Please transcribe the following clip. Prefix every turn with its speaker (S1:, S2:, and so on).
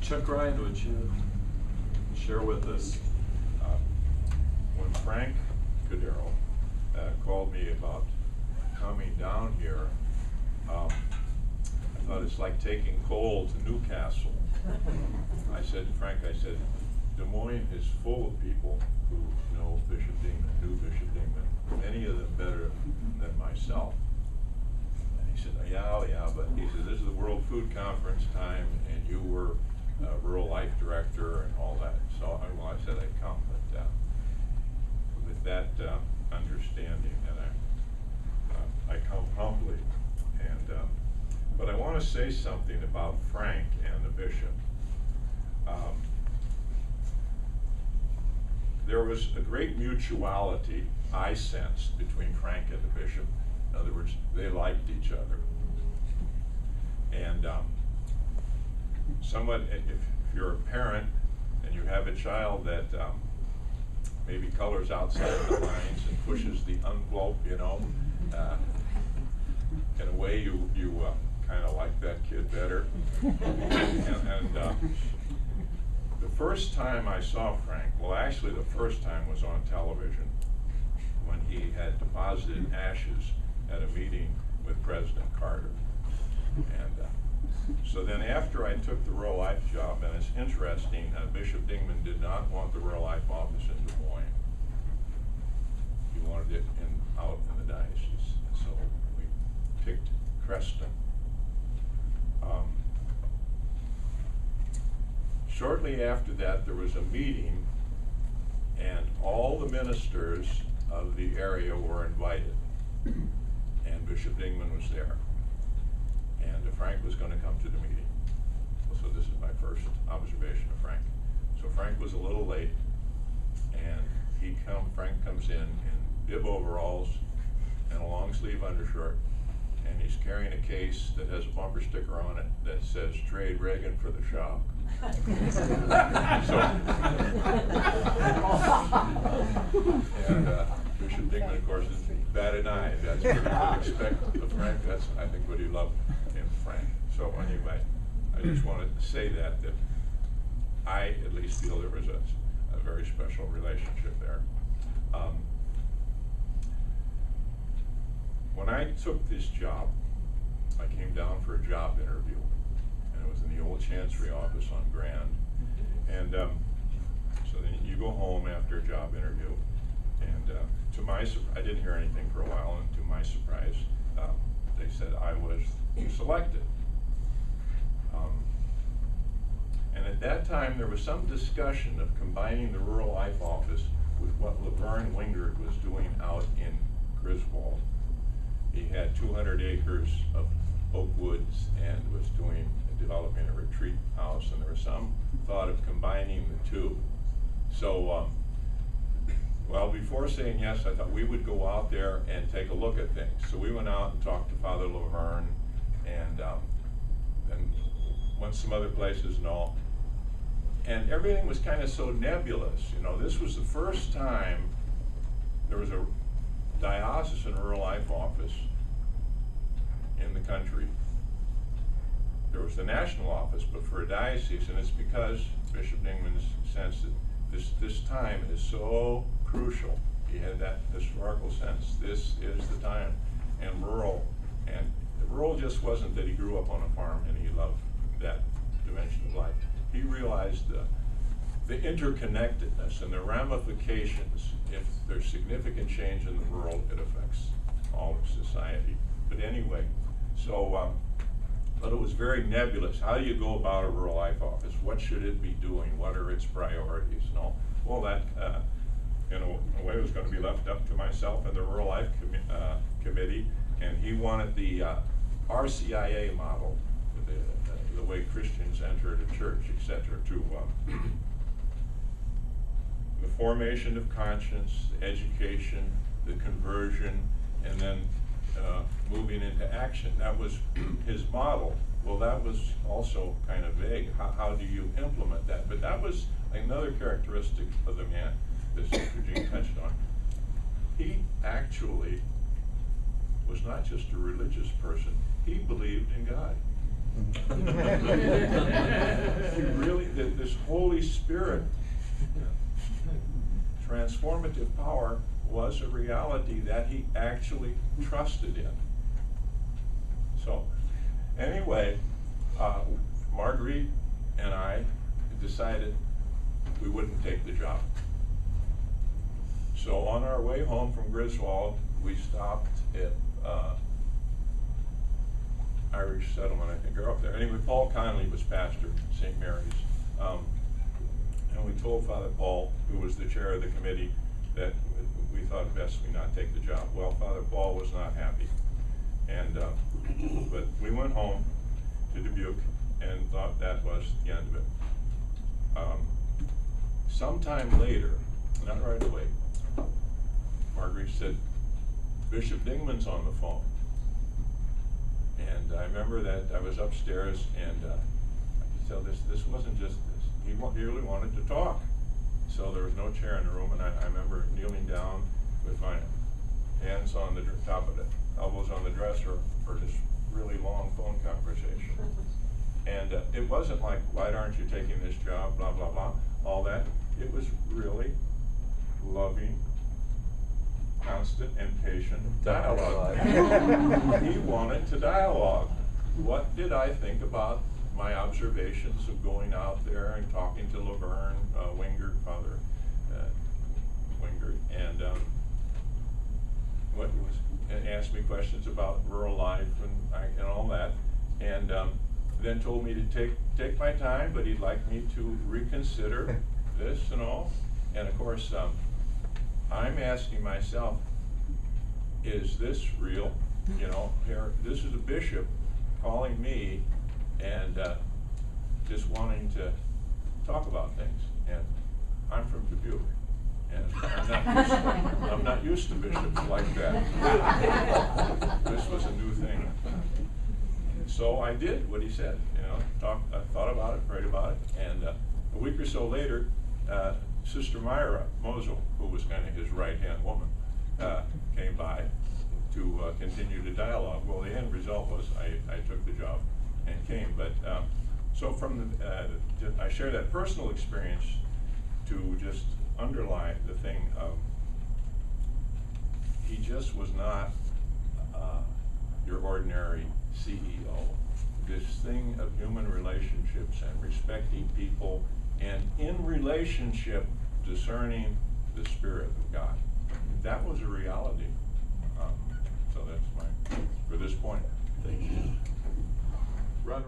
S1: Chuck Ryan, would you share with us
S2: When Frank Cadero called me about coming down here, I thought it's like taking coal to Newcastle. I said to Frank, I said, Des Moines is full of people who know Bishop Dingman, knew Bishop Dingman, many of them better than myself. And he said, yeah, but he said, this is the World Food Conference time, and you were Rural Life Director and all that. So I said I'd come, but with that understanding, and I come humbly. And but I want to say something about Frank and the bishop. There was a great mutuality I sensed between Frank and the bishop. In other words, they liked each other. And somewhat, if you're a parent and you have a child that maybe colors outside the lines and pushes the envelope, you know, in a way you kind of like that kid better. And the first time I saw Frank, well, actually the first time was on television when he had deposited ashes at a meeting with President Carter. And so then after I took the rural life job, and it's interesting, Bishop Dingman did not want the rural life office in Des Moines. He wanted it out in the diocese. So we picked Creston. Shortly after that, there was a meeting, and all the ministers of the area were invited, and Bishop Dingman was there, and Frank was going to come to the meeting. So this is my first observation of Frank. So Frank was a little late, and Frank comes in bib overalls and a long sleeve undershirt, and he's carrying a case that has a bumper sticker on it that says "Trade Reagan for the shop." And Bishop Dingman, of course, is bat an eye. That's what he would expect of Frank. That's, I think, what he loved in Frank. So anyway, I just wanted to say that I at least feel there was a very special relationship there. When I took this job, I came down for a job interview, and it was in the old Chancery office on Grand. And so then you go home after a job interview, and to my I didn't hear anything for a while, and to my surprise, they said I was selected. And at that time, there was some discussion of combining the Rural Life Office with what Laverne Wingard was doing out in Griswold. He had 200 acres of oak woods and was developing a retreat house, and there was some thought of combining the two. So, well, before saying yes, I thought we would go out there and take a look at things. So we went out and talked to Father Laverne, and went some other places and all. And everything was kind of so nebulous. You know, this was the first time there was a diocesan rural life office in the country. There was the national office, but for a diocese, and it's because Bishop Dingman's sense that this time is so crucial. He had that historical sense. This is the time. And rural just wasn't that he grew up on a farm and he loved that dimension of life. He realized the interconnectedness and the ramifications. If there's significant change in the world, it affects all of society. But anyway, so, but it was very nebulous. How do you go about a rural life office? What should it be doing? What are its priorities? And all. Well, that, in a way, was going to be left up to myself and the Rural Life Committee, and he wanted the RCIA model, the way Christians entered a church, etc., to the formation of conscience, education, the conversion, and then moving into action. That was his model. Well, that was also kind of vague. How do you implement that? But that was another characteristic of the man that Sister Jean touched on. He actually was not just a religious person. He believed in God. He really Holy Spirit transformative power was a reality that he actually trusted in. So, anyway, Marguerite and I decided we wouldn't take the job. So on our way home from Griswold, we stopped at Irish Settlement, I think, or up there. Anyway, Paul Conley was pastor at St. Mary's. And we told Father Paul, who was the chair of the committee, that we thought best we not take the job. Well, Father Paul was not happy. And but we went home to Dubuque and thought that was the end of it. Sometime later, not right away, Marguerite said, Bishop Dingman's on the phone. And I remember that I was upstairs, and I could tell this wasn't just this. He really wanted to talk. So there was no chair in the room, and I remember kneeling down with my hands on the top of it, elbows on the dresser for this really long phone conversation. And it wasn't like, why aren't you taking this job, blah, blah, blah, all that. It was really loving, constant, and patient dialogue. He wanted to dialogue. What did I think about my observations of going out there and talking to Laverne Wingert, Father Wingert, and and asked me questions about rural life and all that, and then told me to take my time, but he'd like me to reconsider this and all. And of course, I'm asking myself, is this real? You know, here, this is a bishop calling me and just wanting to talk about things. And I'm from Dubuque, and I'm not used to bishops like that. This was a new thing. So I did what he said, you know, I thought about it, prayed about it, and a week or so later, Sister Myra Mosel, who was kind of his right-hand woman, came by to continue the dialogue. Well, the end result was I took the job and came. But so from I share that personal experience to just underline the thing of he just was not your ordinary CEO. This thing of human relationships and respecting people, and in relationship discerning the Spirit of God. That was a reality. So that's for this point.
S1: Thank you. Run.